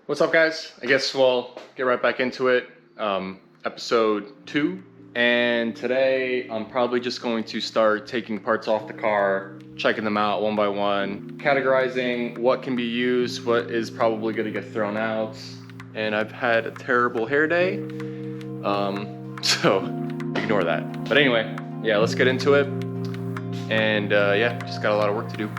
What's up, guys? I guess we'll get right back into it. Episode 2. And today I'm probably just going to start taking parts off the car, checking them out one by one, categorizing what can be used, what is probably going to get thrown out. And I've had a terrible hair day, so ignore that. But anyway, yeah, let's get into it. And yeah, just got a lot of work to do.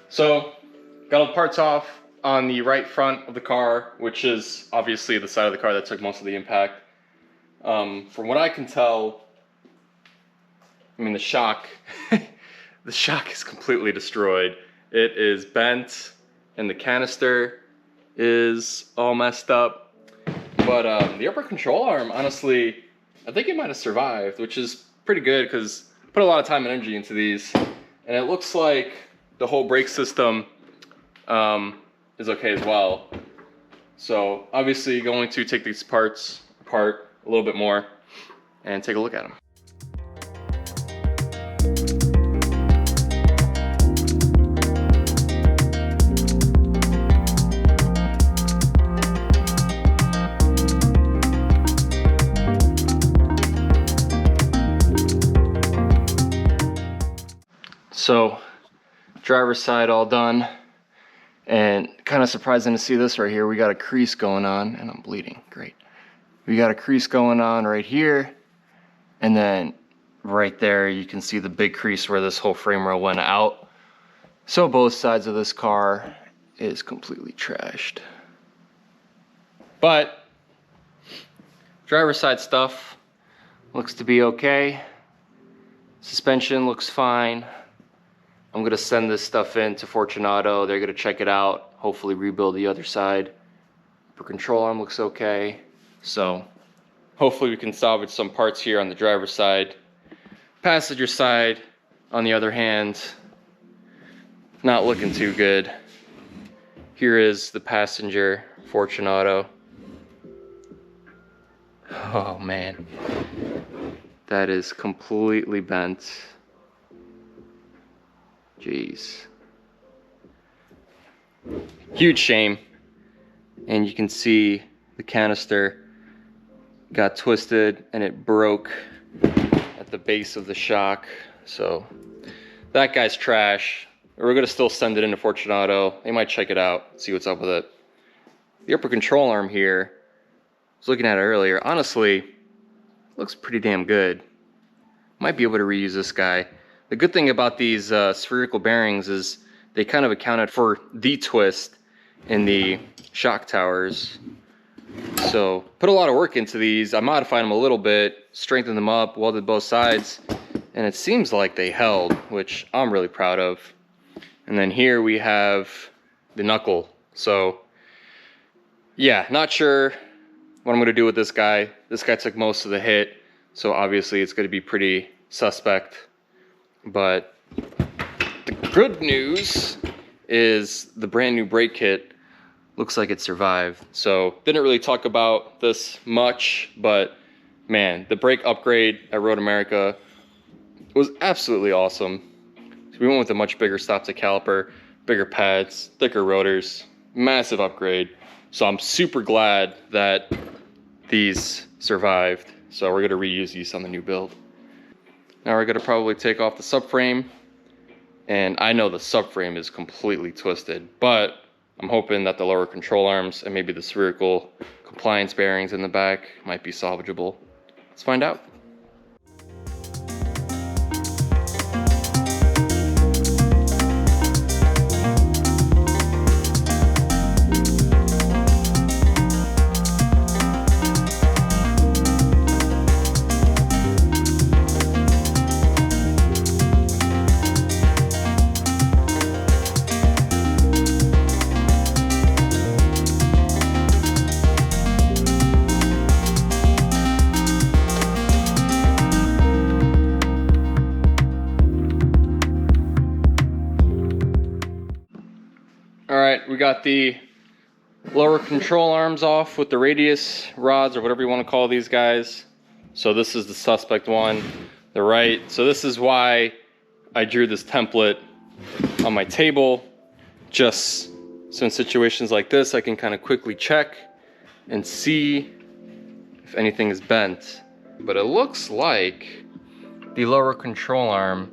So, got all the parts off on the right front of the car, which is obviously the side of the car that took most of the impact. From what I can tell, I mean the shock is completely destroyed. It is bent, and the canister is all messed up. But the upper control arm, honestly, I think it might have survived, which is pretty good because I put a lot of time and energy into these, and it looks like the whole brake system is okay as well. So obviously going to take these parts apart a little bit more and take a look at them. So driver's side all done, and kind of surprising to see this right here. We got a crease going on, and I'm bleeding. Great. We got a crease going on right here, and then right there you can see the big crease where this whole frame rail went out. So both sides of this car is completely trashed. But driver's side stuff looks to be okay. Suspension looks fine. I'm gonna send this stuff in to Fortunato. They're gonna check it out, hopefully rebuild the other side. The control arm looks okay. So hopefully we can salvage some parts here on the driver's side. Passenger side, on the other hand, not looking too good. Here is the passenger Fortunato. Oh man, that is completely bent. Jeez. Huge shame. And you can see the canister got twisted and it broke at the base of the shock. So that guy's trash. We're gonna still send it into Fortunato. They might check it out, see what's up with it. The upper control arm here, I was looking at it earlier. Honestly, looks pretty damn good. Might be able to reuse this guy. The good thing about these spherical bearings is they kind of accounted for the twist in the shock towers. So put a lot of work into these. I modified them a little bit, strengthened them up, welded both sides, and it seems like they held, which I'm really proud of. And then here we have the knuckle. So yeah, not sure what I'm gonna do with this guy. This guy took most of the hit, so obviously it's gonna be pretty suspect. But the good news is the brand new brake kit looks like it survived. So didn't really talk about this much, but man, the brake upgrade at Road America was absolutely awesome. So we went with a much bigger stop-to caliper, bigger pads, thicker rotors, massive upgrade. So I'm super glad that these survived. So we're gonna reuse these on the new build. Now we're gonna probably take off the subframe, and I know the subframe is completely twisted, but I'm hoping that the lower control arms and maybe the spherical compliance bearings in the back might be salvageable. Let's find out. we got the lower control arms off with the radius rods or whatever you want to call these guys. So this is the suspect one, the right. So this is why I drew this template on my table, just so in situations like this I can kind of quickly check and see if anything is bent. But it looks like the lower control arm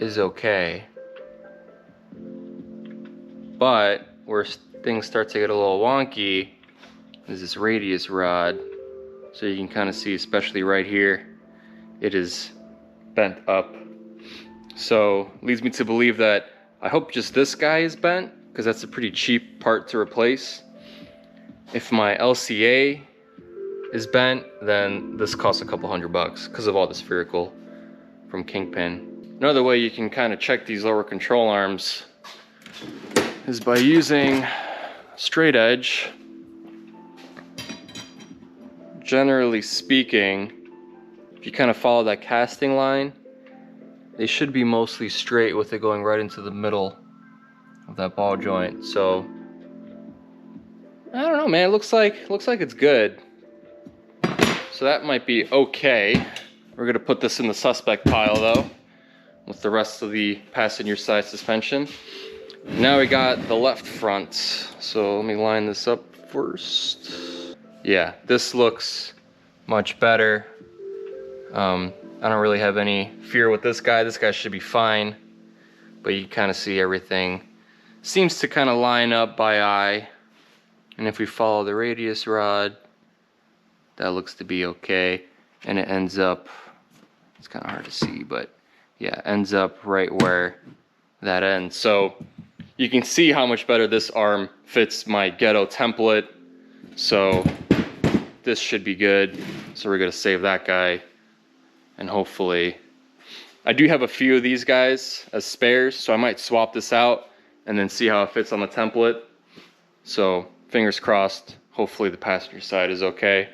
is okay. But where things start to get a little wonky is this radius rod. So you can kind of see, especially right here, it is bent up. So leads me to believe that I hope just this guy is bent, because that's a pretty cheap part to replace. If my LCA is bent, then this costs a couple $100 because of all the spherical from Kingpin. Another way you can kind of check these lower control arms is by using straight edge. Generally speaking, if you kind of follow that casting line, they should be mostly straight with it going right into the middle of that ball joint. So I don't know, man, it looks like it's good. So that might be okay. We're gonna put this in the suspect pile though, with the rest of the passenger side suspension. Now we got the left front. So let me line this up first. Yeah, this looks much better. I don't really have any fear with this guy. This guy should be fine, but you kind of see everything seems to kind of line up by eye. And if we follow the radius rod, that looks to be okay. And it ends up, it's kind of hard to see, but yeah, ends up right where that ends. So you can see how much better this arm fits my ghetto template. So this should be good. So we're gonna save that guy. And hopefully, I do have a few of these guys as spares, so I might swap this out and then see how it fits on the template. So fingers crossed, hopefully the passenger side is okay.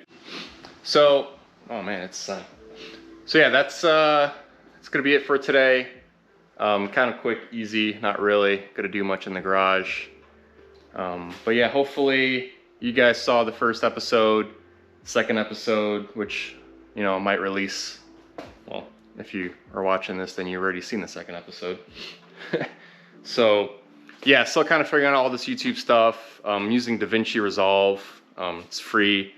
So, oh man, it's sun. So yeah, that's gonna be it for today. Kind of quick, easy, not really gonna do much in the garage. But yeah, hopefully you guys saw the first episode, second episode, which, you know, might release. Well, if you are watching this, then you've already seen the second episode. So yeah, still kind of figuring out all this YouTube stuff. Using DaVinci Resolve, it's free.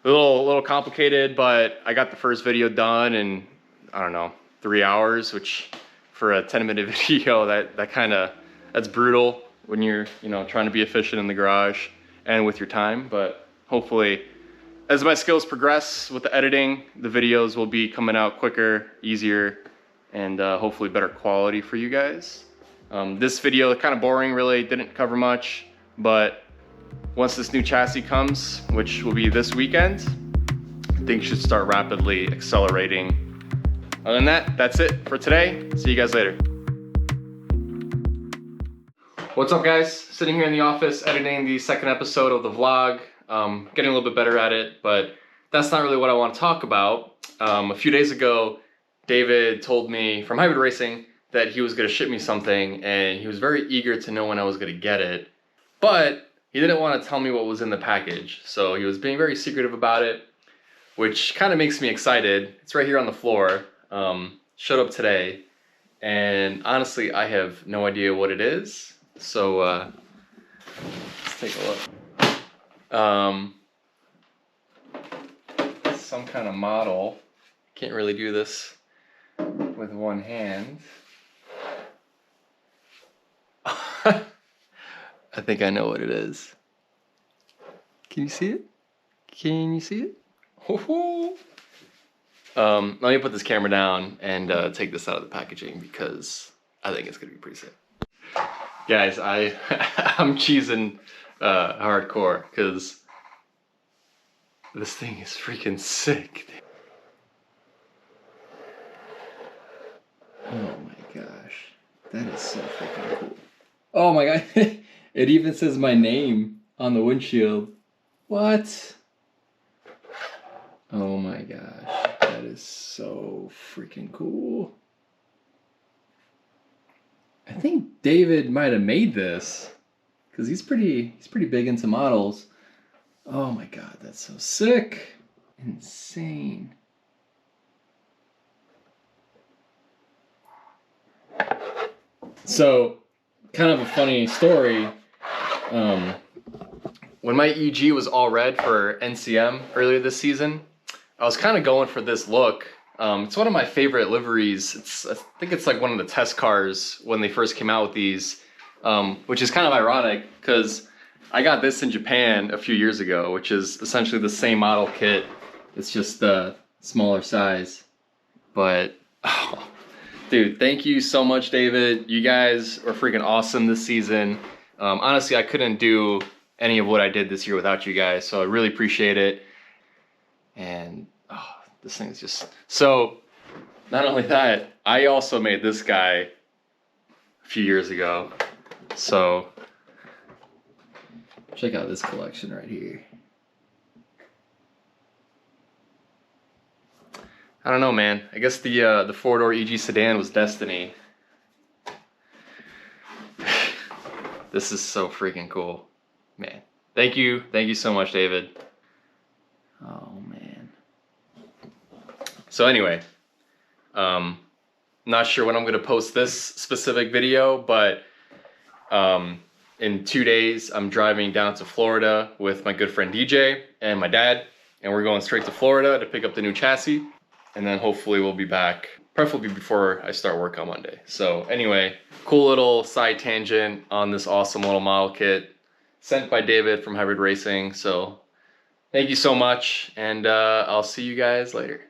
A little complicated, but I got the first video done in, I don't know, 3 hours, which for a 10-minute video, that's brutal when you're, you know, trying to be efficient in the garage and with your time. But hopefully, as my skills progress with the editing, the videos will be coming out quicker, easier, and hopefully better quality for you guys. This video, kind of boring, really didn't cover much, but once this new chassis comes, which will be this weekend, things should start rapidly accelerating. Other than that, that's it for today. See you guys later. What's up, guys? Sitting here in the office editing the second episode of the vlog. Getting a little bit better at it, but that's not really what I want to talk about. A few days ago, David told me from Hybridracing that he was going to ship me something, and he was very eager to know when I was going to get it, but he didn't want to tell me what was in the package. So he was being very secretive about it, which kind of makes me excited. It's right here on the floor. Showed up today, and honestly, I have no idea what it is. So let's take a look. Some kind of model. Can't really do this with one hand. I think I know what it is. Can you see it? Can you see it? Let me put this camera down and take this out of the packaging because I think it's gonna be pretty sick. Guys, I'm cheesing hardcore because this thing is freaking sick. Oh my gosh, that is so freaking cool. Oh my god, it even says my name on the windshield. What? Oh my gosh, that is so freaking cool. I think David might have made this, because he's pretty big into models. Oh my god, that's so sick. Insane. So, kind of a funny story. When my EG was all red for NCM earlier this season, I was kind of going for this look. It's one of my favorite liveries. I think it's like one of the test cars when they first came out with these, which is kind of ironic because I got this in Japan a few years ago, which is essentially the same model kit. It's just the smaller size. But, oh, dude, thank you so much, David. You guys are freaking awesome this season. Honestly, I couldn't do any of what I did this year without you guys, so I really appreciate it. And oh, this thing is just... So, not only that, I also made this guy a few years ago. So, check out this collection right here. I don't know, man. I guess the four-door EG sedan was destiny. This is so freaking cool, man. Thank you so much, David. Oh man. So anyway, not sure when I'm gonna post this specific video, but in 2 days I'm driving down to Florida with my good friend DJ and my dad, and we're going straight to Florida to pick up the new chassis, and then hopefully we'll be back, preferably before I start work on Monday. So anyway, cool little side tangent on this awesome little model kit sent by David from Hybridracing. So thank you so much, and I'll see you guys later.